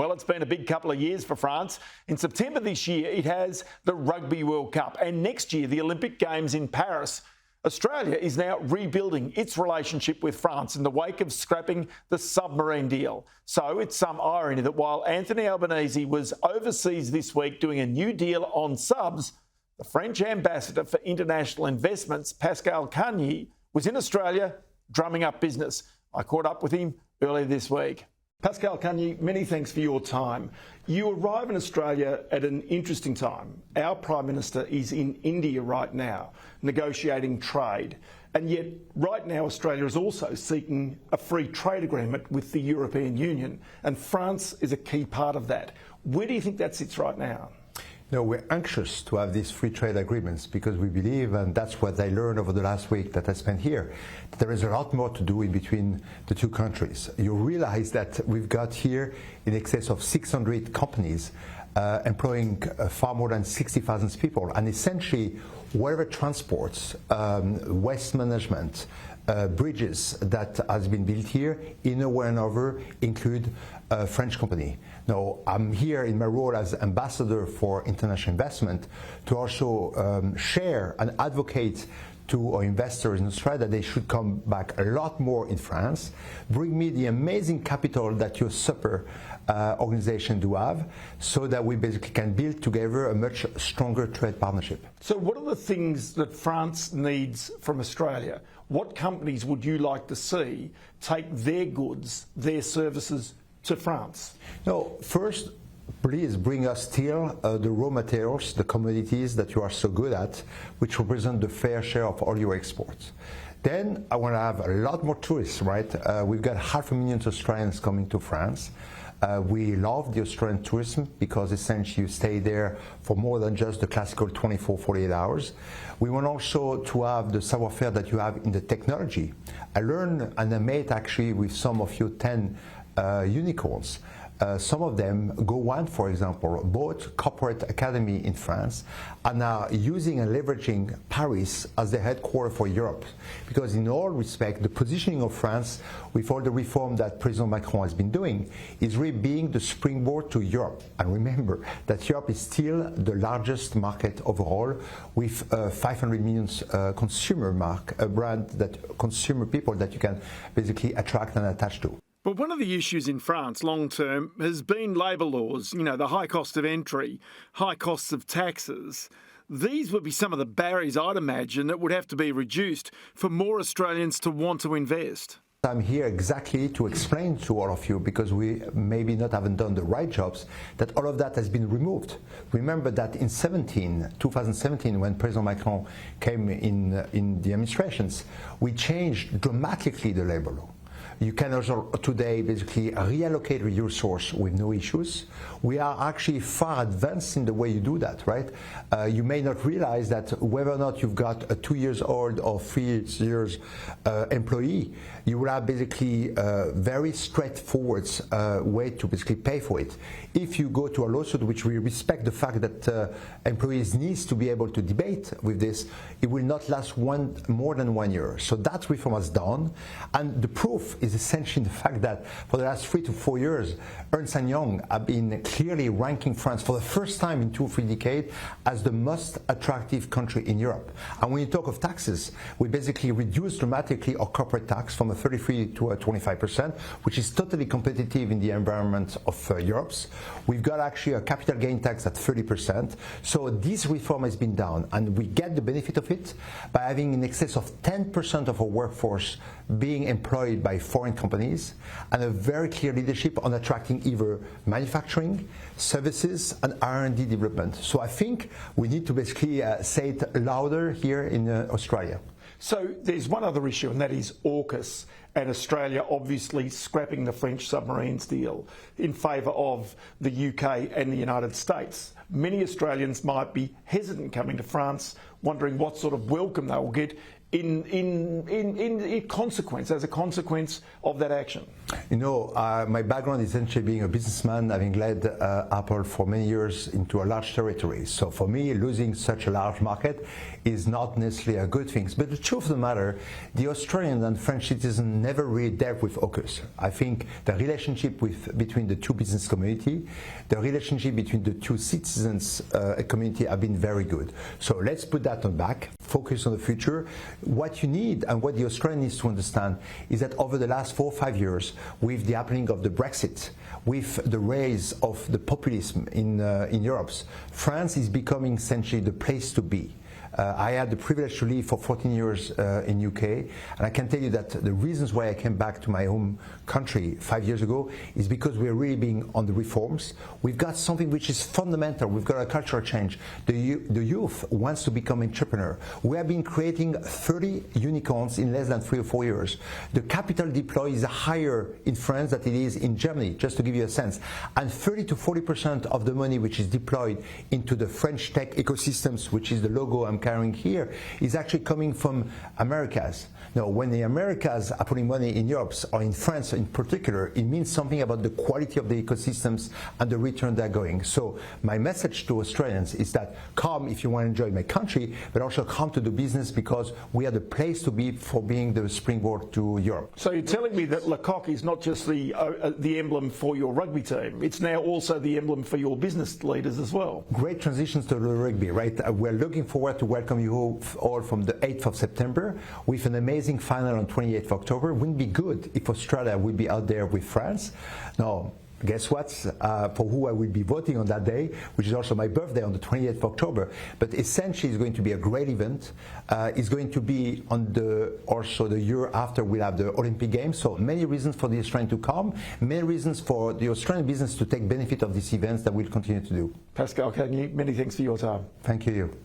Well, it's been a big couple of years for France. In September this year, it has the Rugby World Cup, and next year, the Olympic Games in Paris. Australia is now rebuilding its relationship with France in the wake of scrapping the submarine deal. So it's some irony that while Anthony Albanese was overseas this week doing a new deal on subs, the French Ambassador for International Investments, Pascal Cagni, was in Australia drumming up business. I caught up with him earlier this week. Pascal Cagni, many thanks for your time. You arrive in Australia at an interesting time. Our Prime Minister is in India right now, negotiating trade. And yet, right now, Australia is also seeking a free trade agreement with the European Union. And France is a key part of that. Where do you think that sits right now? No, we're anxious to have these free trade agreements because we believe, and that's what I learned over the last week that I spent here, that there is a lot more to do in between the two countries. You realize that we've got here in excess of 600 companies employing far more than 60,000 people, and essentially whatever transports, waste management, bridges that has been built here in a way or another include a French company. Now, I'm here in my role as Ambassador for International Investment to also share and advocate to our investors in Australia that they should come back a lot more in France, bring me the amazing capital that your super organization do have, so that we basically can build together a much stronger trade partnership. So what are the things that France needs from Australia? What companies would you like to see take their goods, their services to France? No, first, please bring us still the raw materials, the commodities that you are so good at, which represent the fair share of all your exports. Then I want to have a lot more tourists, right? We've got 500,000 Australians coming to France. We love the Australian tourism because essentially you stay there for more than just the classical 24, 48 hours. We want also to have the savoir-faire that you have in the technology. I learned and I met actually with some of your 10 unicorns. Some of them, Go1, for example, bought Corporate Academy in France and are using and leveraging Paris as the headquarters for Europe. Because in all respect, the positioning of France, with all the reform that President Macron has been doing, is really being the springboard to Europe. And remember that Europe is still the largest market overall, with 500 million consumer brand that consumer people that you can basically attract and attach to. But one of the issues in France long term has been labour laws, the high cost of entry, high costs of taxes. These would be some of the barriers, I'd imagine, that would have to be reduced for more Australians to want to invest. I'm here exactly to explain to all of you, because we maybe not haven't done the right jobs, that all of that has been removed. Remember that in 2017, when President Macron came in the administrations, we changed dramatically the labour law. You can also today basically reallocate your resource with no issues. We are actually far advanced in the way you do that, right? You may not realize that whether or not you've got a 2 years old or 3 years employee, you will have basically a very straightforward way to basically pay for it. If you go to a lawsuit, which we respect the fact that employees needs to be able to debate with this, it will not last more than 1 year. So that reform is done, and the proof is essentially the fact that for the last 3 to 4 years, Ernst & Young have been clearly ranking France for the first time in 2 or 3 decades as the most attractive country in Europe. And when you talk of taxes, we basically reduced dramatically our corporate tax from a 33 to a 25%, which is totally competitive in the environment of Europe's. We've got actually a capital gain tax at 30%. So this reform has been done, and we get the benefit of it by having in excess of 10% of our workforce being employed by foreign companies, and a very clear leadership on attracting either manufacturing, services, and R&D development. So I think we need to basically say it louder here in Australia. So there's one other issue, and that is AUKUS, and Australia obviously scrapping the French submarines deal in favour of the UK and the United States. Many Australians might be hesitant coming to France, wondering what sort of welcome they will get in consequence, as a consequence of that action? You know, my background is essentially being a businessman, having led Apple for many years into a large territory. So for me, losing such a large market is not necessarily a good thing. But the truth of the matter, the Australian and French citizens never really dealt with AUKUS. I think the relationship between the two business community, the relationship between the two citizens community have been very good. So let's put that on back, focus on the future. What you need and what the Australian needs to understand is that over the last 4 or 5 years, with the happening of the Brexit, with the rise of the populism in Europe, France is becoming essentially the place to be. I had the privilege to live for 14 years in UK, and I can tell you that the reasons why I came back to my home country 5 years ago is because we're really being on the reforms. We've got something which is fundamental. We've got a cultural change. The youth wants to become entrepreneur. We have been creating 30 unicorns in less than 3 or 4 years. The capital deployed is higher in France than it is in Germany, just to give you a sense. And 30 to 40% of the money which is deployed into the French tech ecosystems, which is the logo I'm carrying here, is actually coming from Americas. Now, when the Americas are putting money in Europe or in France in particular, it means something about the quality of the ecosystems and the return they're going. So my message to Australians is that come if you want to enjoy my country, but also come to the business because we are the place to be for being the springboard to Europe. So you're telling me that Le Coq is not just the emblem for your rugby team, it's now also the emblem for your business leaders as well. Great transitions to the rugby, right? We're looking forward to welcome you all from the 8th of September with an amazing final on 28th of October. Wouldn't it be good if Australia would be out there with France? Now, guess what? For who I will be voting on that day, which is also my birthday on the 28th of October. But essentially, it's going to be a great event. It's going to be on also the year after we'll have the Olympic Games. So many reasons for the Australian to come, many reasons for the Australian business to take benefit of these events that we'll continue to do. Pascal Cagni, many thanks for your time. Thank you.